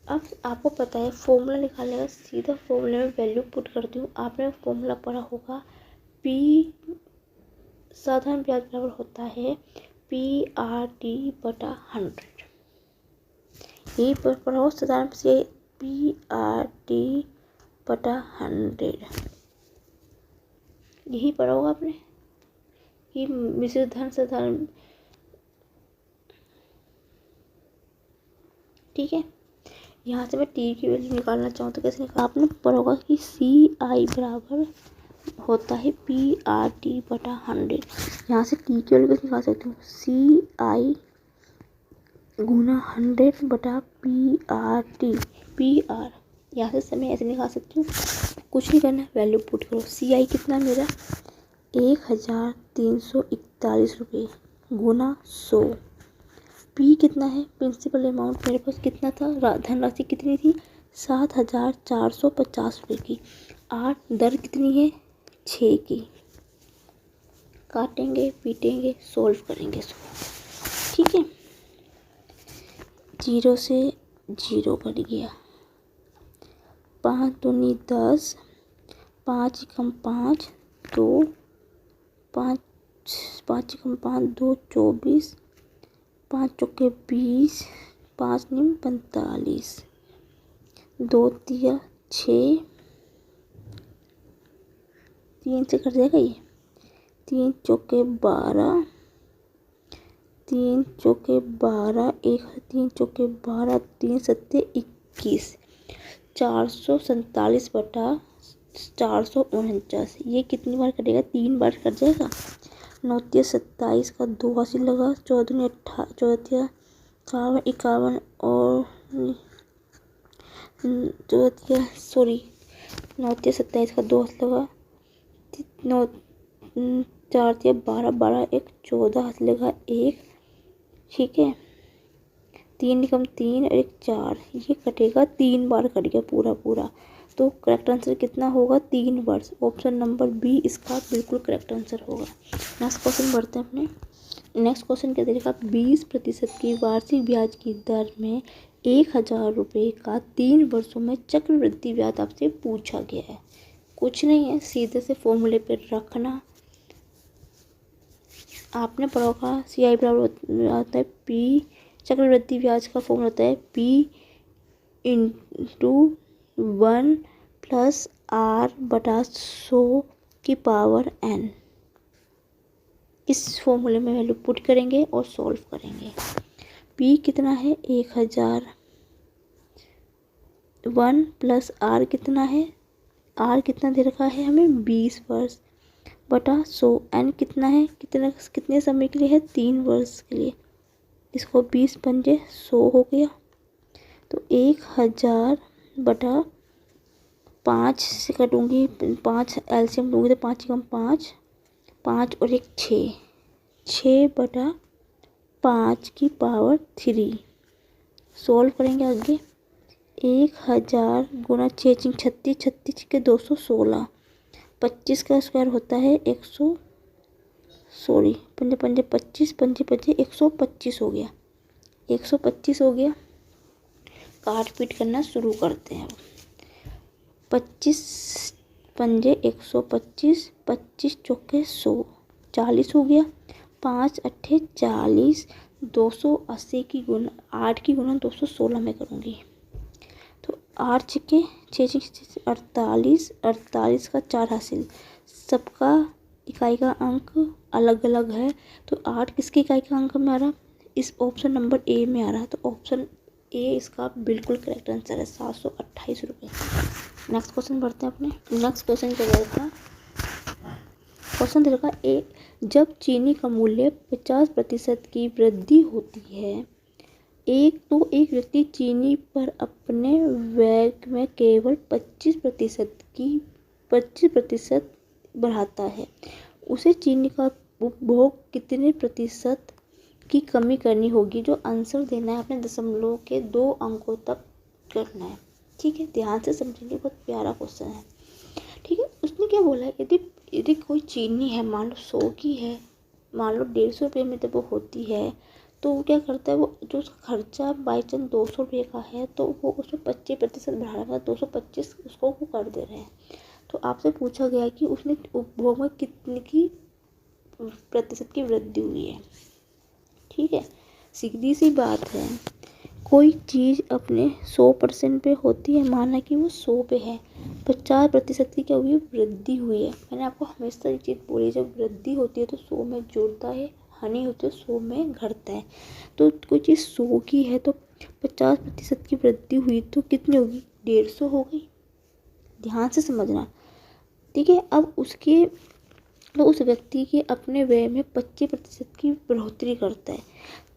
अब आपको पता है फॉर्मूला निकालने का, सीधा फॉर्मूले में वैल्यू पुट करती हूँ। आपने फॉर्मूला पढ़ा होगा, P साधारण ब्याज बराबर होता है PRT/100। यही पढ़ा हो साधारण से PRT/100, यही पढ़ा होगा आपने कि मिश्रित धन साधारण। ठीक है, यहाँ से मैं टी की वैल्यू निकालना चाहूँ तो कैसे निकाल? आपने पढ़ा होगा कि CI बराबर होता है PRT/100। यहाँ से टी की वैल्यू कैसे निकाल सकती हूँ? CI गुना 100/PRT। PR यहाँ से मैं ऐसे निकाल सकती हूँ, कुछ नहीं करना, वैल्यू पुट करो। CI कितना मेरा? 1341 रुपये गुना 100। P कितना है? प्रिंसिपल अमाउंट मेरे पास कितना था? धनराशि कितनी थी? 7450 रुपये की। दर कितनी है? 6 की। काटेंगे पीटेंगे सोल्व करेंगे इसको। ठीक है, 0 से 0 कट गया। 5 दूनी 10, 5 एकम 5, 2, 5 एकम 5 2 24, 5 चौके 20, 5 नीम 45। 2 तिया 6, 3 से कट जाएगा ये, 3 चौके 12, 3 चौके 12, 3 चौके 12, 3 सत्ते 21, 447 बटा 449, ये कितनी बार कटेगा? 3 बार कट जाएगा। 9 तिया 27 का 2 हासिल लगा, 14 14 51, 51 और 9 तिया 27 का 2 हासिल लगा, 9 4 तिया 12, 12 1 14 हासिल लगा 1, ठीक है। 3 निकम 3 और 1 4, ये कटेगा 3 बार कट गया पूरा पूरा। तो करेक्ट आंसर कितना होगा? 3 बार। ऑप्शन नंबर बी इसका बिल्कुल करेक्ट आंसर होगा। नेक्स्ट क्वेश्चन बढ़ते हैं अपने। नेक्स्ट क्वेश्चन क्या देगा? 20% की वार्षिक ब्याज की दर में 1000 रुपये का 3 वर्षों में चक्रवृद्धि ब्याज आपसे पूछा गया है। कुछ नहीं है, सीधे से फॉर्मूले पे रखना। आपने पढ़ा होगा CI बराबर आता है P, चक्रवृद्धि ब्याज का फॉर्मूला होता है P इंटू 1 प्लस R बटा 100 की पावर N। इस फॉर्मूले में वैल्यू पुट करेंगे और सॉल्व करेंगे। P कितना है? 1000, 1 प्लस R कितना है? R कितना दे रखा है हमें? 20 वर्ष बटा 100। N कितना है? कितने समय के लिए है? 3 वर्ष के लिए। इसको 20 पंजे 100 हो गया। तो 1000 बटा 5 से कटूंगी, 5 एलसीएम लूँगी तो 5 कम 5, 5 और 1 6, 6 बटा 5 की पावर 3। सॉल्व करेंगे आगे। 1000 गुना 6 36, 36 के 216, 25 का स्क्वायर होता है 100, सॉरी पंजे पंजे 25, पंजे पंजे 125 हो गया, 125 हो गया। काट पीट करना शुरू करते हैं। 25 पंजे 125, 25 चौके 100, 40 हो गया। 5 अट्ठे 40, 280 की गुना 8 की गुना 216 में करूँगी तो 8 छिक्के 6 48, 48 का 4 हासिल। सबका इकाई का अंक अलग अलग है, तो 8 किसकी इकाई का अंक में आ रहा? इस ऑप्शन नंबर ए में आ रहा है, तो ऑप्शन ए इसका बिल्कुल करेक्ट आंसर है, 728 रुपये। नेक्स्ट क्वेश्चन बढ़ते हैं अपने। नेक्स्ट क्वेश्चन क्या रहेगा? क्वेश्चन रहेगा ए, जब चीनी का मूल्य 50% की वृद्धि होती है, एक व्यक्ति चीनी पर अपने व्यय में केवल 25% बढ़ाता है, उसे चीनी का उपभोग कितने प्रतिशत की कमी करनी होगी? जो आंसर देना है अपने दशमलव के 2 अंकों तक करना है। ठीक है, ध्यान से समझेंगे, बहुत प्यारा क्वेश्चन है। ठीक है, उसने क्या बोला है? यदि कोई चीनी है, मान लो 100 की है, मान लो 150 रुपये में जब वो होती है, तो वो क्या करता है, वो जो उसका खर्चा बाई चांस 200 रुपये का है, तो वो उसमें 25% बढ़ा रहा है, 225 उसको वो कर दे रहे हैं। तो आपसे पूछा गया कि उसने उपभोग में कितने की प्रतिशत की वृद्धि हुई है। ठीक है, सीधी सी बात है, कोई चीज़ अपने 100% पे होती है, माना कि वो 100 पे है, 50% की क्या हुई? वृद्धि हुई है। मैंने आपको हमेशा ये चीज़ बोली, जब वृद्धि होती है तो 100 में जुड़ता है, हानि होती है 100 में घटता है। तो कोई चीज़ 100 की है तो 50% की वृद्धि हुई तो कितनी होगी? 150 हो गई। ध्यान से समझना, ठीक है। अब उसके तो उस व्यक्ति के अपने व्यय में 25% की बढ़ोतरी करता है।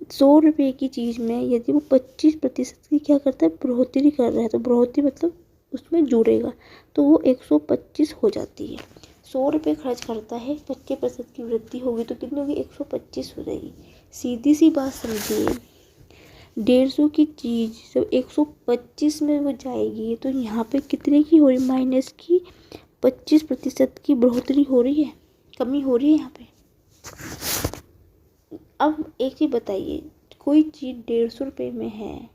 100 रुपये की चीज़ में यदि वो 25% की क्या करता है? बढ़ोतरी कर रहा है, तो बढ़ोतरी मतलब उसमें जुड़ेगा, तो वो 125 हो जाती है। 100 रुपये खर्च करता है, 25% की वृद्धि होगी तो कितनी होगी? 125 हो जाएगी। सीधी सी बात समझिए, 150 की चीज़ जब 125 में वो जाएगी तो यहाँ पे कितने की हो रही? माइनस की 25% की बढ़ोतरी हो रही है, कमी हो रही है यहाँ पे। अब एक चीज़ बताइए, कोई चीज़ 150 रुपये में है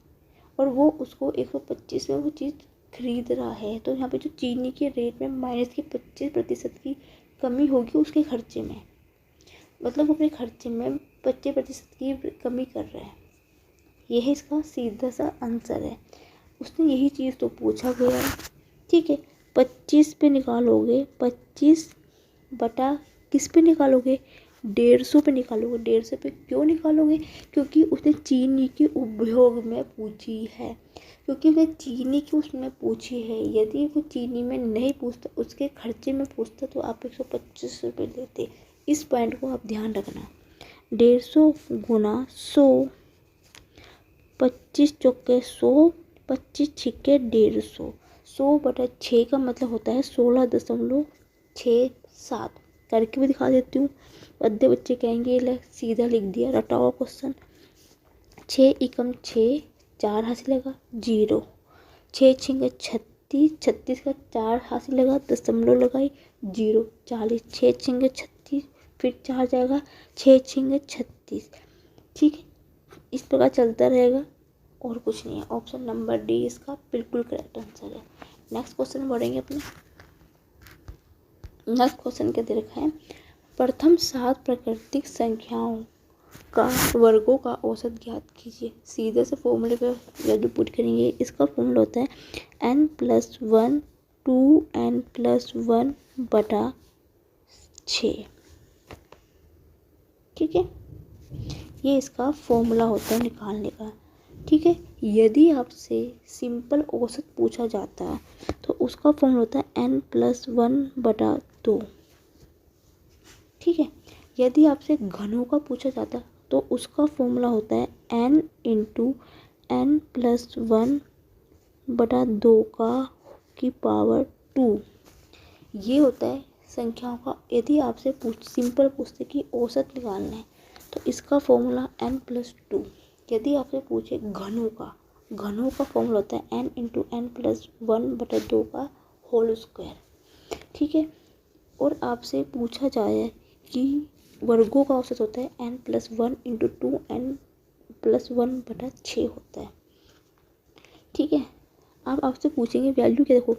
और वो उसको 125 में वो चीज़ खरीद रहा है, तो यहाँ पे जो चीनी के रेट में माइनस की 25% की कमी होगी उसके खर्चे में, मतलब अपने खर्चे में 25% की कमी कर रहा है। यह इसका सीधा सा आंसर है। उसने यही चीज़ तो पूछा गया है। ठीक है, 25 पे निकालोगे, 25 बटा किस पे निकालोगे, 150 पे निकालोगे। 150 पे क्यों निकालोगे, क्योंकि उसने चीनी के उपभोग में पूछी है, क्योंकि उसने चीनी की उसमें पूछी है। यदि वो चीनी में नहीं पूछता, उसके खर्चे में पूछता, तो आप 125 रुपये देते। इस पॉइंट को आप ध्यान रखना। 150 गुना 100, 25 चौके 100, 25 छिक्के 150। 100 बटा 6 का मतलब होता है 16.67। करके भी दिखा देती हूँ। आधे बच्चे कहेंगे ले सीधा लिख दिया, रटा हुआ क्वेश्चन। 6 एकम 6, 4 हासिल लगा 0, 6 छिंगे 36, 36 का 4 हासिल लगा, दशमलव लगाई 0, 40, 6 छिंगे 36, फिर 4 जाएगा, 6 छिंगे 36। ठीक है, इस प्रकार चलता रहेगा और कुछ नहीं है। ऑप्शन नंबर डी इसका बिल्कुल करेक्ट आंसर है। नेक्स्ट क्वेश्चन बढ़ेंगे अपने। नेक्स्ट क्वेश्चन क्या दे रखा है, प्रथम 7 प्राकृतिक संख्याओं का वर्गों का औसत ज्ञात कीजिए। सीधे से फॉर्मूले पे वैल्यू पुट करेंगे। इसका फॉर्मूला होता है n+1 2n+1 बटा 6। ठीक है, ये इसका फॉर्मूला होता है निकालने का। ठीक है, यदि आपसे सिंपल औसत पूछा जाता है तो उसका फॉर्मूला होता है n+1 बटा 2। ठीक है, यदि आपसे घनों का पूछा जाता तो उसका फॉर्मूला होता है n इंटू n+1 बटा 2 की पावर 2। ये होता है संख्याओं का। यदि आपसे सिंपल पूछते कि औसत निकालना है तो इसका फॉर्मूला n+2। यदि आपसे पूछे घनों का फॉर्मूला होता है n इंटू n+1 बटा 2 का होल स्क्वायर। ठीक है, और आपसे पूछा जाए कि वर्गों का औसत होता है n+1 इंटू 2n+1 बटा 6 होता है। ठीक है, अब आपसे पूछेंगे वैल्यू क्या, देखो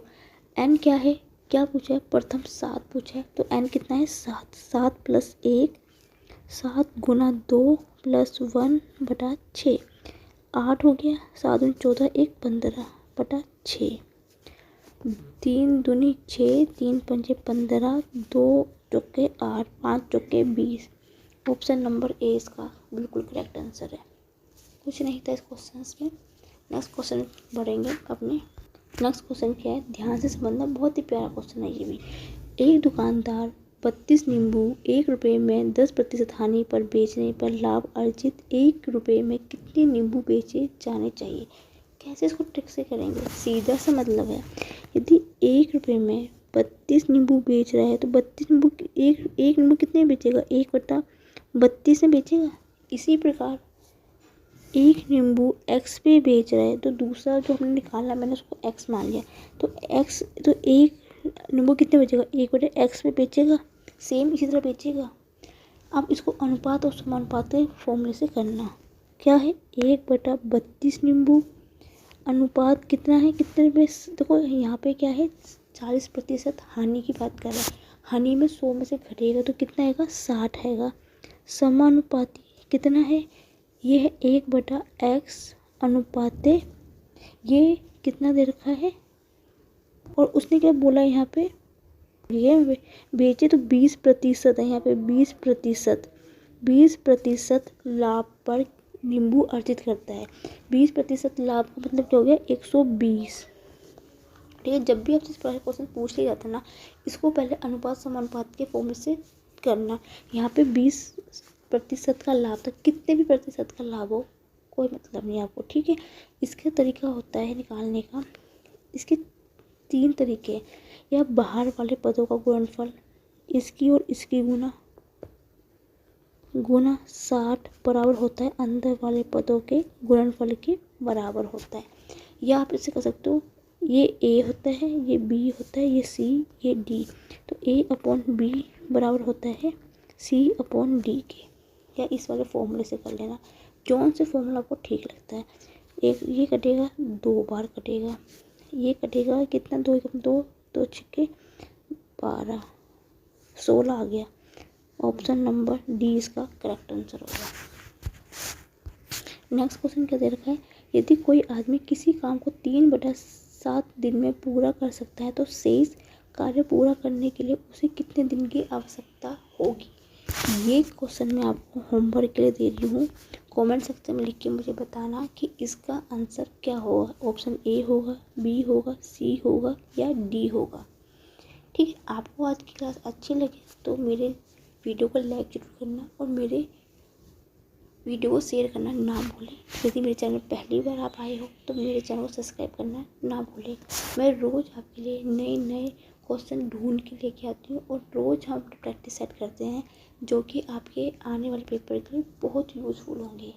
n क्या है, क्या पूछा है, प्रथम 7 पूछा है तो n कितना है 7, 7 + 1, 7 गुना 2 + 1 बटा 6, 8 हो गया, 7 दूनी 14, 1 15 बटा 6, 3 दूनी 6, 3 पंजे 15, 2 चौके 8, 5 चौके 20। ऑप्शन नंबर ए इसका बिल्कुल करेक्ट आंसर है। कुछ नहीं था इस क्वेश्चन में। नेक्स्ट क्वेश्चन बढ़ेंगे अपने। नेक्स्ट क्वेश्चन क्या है, ध्यान से समझना, बहुत ही प्यारा क्वेश्चन है ये भी। एक दुकानदार 32 नींबू 1 रुपये में 10% हानि पर बेचने पर लाभ अर्जित 1 रुपये में कितने नींबू बेचे जाने चाहिए। कैसे इसको ट्रिक से करेंगे, सीधा सा मतलब है, यदि 1 रुपये में 32 नींबू बेच रहा है तो 32 नींबू एक नींबू कितने बेचेगा, 1/32 में बेचेगा। इसी प्रकार एक नींबू x पे बेच रहा है तो दूसरा जो हमने निकाला मैंने उसको x मान लिया, तो x तो एक नींबू कितने बेचेगा, 1/x पे बेचेगा, सेम इसी तरह बेचेगा। अब इसको अनुपात और समानुपात के फॉर्मूले से करना। क्या है, 1/32 नींबू अनुपात कितना है, कितने में, देखो यहाँ पे क्या है 40% हानि की बात कर रहा है। हानि में 100 में से घटेगा तो कितना आएगा, 60 आएगा। समानुपाती कितना है, ये है 1/x अनुपाते, ये कितना दे रखा है, और उसने क्या बोला यहाँ पे, ये बेचे तो 20% है, यहाँ पे 20% लाभ पर नींबू अर्जित करता है। 20% लाभ का मतलब क्या हो गया, 120। ठीक है, जब भी आपसे क्वेश्चन पूछ लिया जाता है ना, इसको पहले अनुपात समानुपात के फॉर्मूले से करना। यहाँ पे 20% का लाभ था, कितने भी प्रतिशत का लाभ हो कोई मतलब नहीं आपको। ठीक है, इसका तरीका होता है निकालने का, इसके 3 तरीके हैं। या बाहर वाले पदों का गुणनफल, इसकी और इसकी गुना 60 बराबर होता है अंदर वाले पदों के गुणनफल के बराबर होता है। या आप इसे कर सकते हो, ये a होता है, ये b होता है, ये c, ये d, तो a/b बराबर होता है c/d के। या इस वाले फॉर्मूले से कर लेना, जौन से फॉर्मूला आपको ठीक लगता है। एक ये कटेगा, 2 बार कटेगा, ये कटेगा कितना, 2 2, 2 छिक्के 12, 16 आ गया। ऑप्शन नंबर डी इसका करेक्ट आंसर होगा। नेक्स्ट क्वेश्चन क्या दे रखा है, यदि कोई आदमी किसी काम को 3/7 दिन में पूरा कर सकता है तो शेष कार्य पूरा करने के लिए उसे कितने दिन की आवश्यकता होगी। ये क्वेश्चन मैं आपको होमवर्क के लिए दे रही हूँ। कमेंट सेक्शन में लिख के मुझे बताना कि इसका आंसर क्या होगा। ऑप्शन ए होगा, बी होगा, सी होगा या डी होगा। ठीक है, आपको आज की क्लास अच्छी लगे तो मेरे वीडियो को लाइक जरूर करना और मेरे वीडियो को शेयर करना ना भूलें। यदि मेरे चैनल पहली बार आप आए हो तो मेरे चैनल को सब्सक्राइब करना ना भूलें। मैं रोज़ आपके लिए नए नए क्वेश्चन ढूंढ के लेके आती हूँ और रोज़ हम प्रैक्टिस सेट करते हैं जो कि आपके आने वाले पेपर के लिए बहुत यूज़फुल होंगे।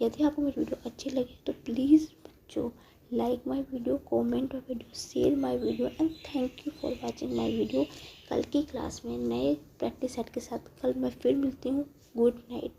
यदि आपको मेरी वीडियो अच्छी लगे तो प्लीज़ बच्चों like my video, comment my video, share my video and thank you for watching my video. कल की क्लास में नए प्रैक्टिस सेट के साथ कल मैं फिर मिलती हूँ। Good night.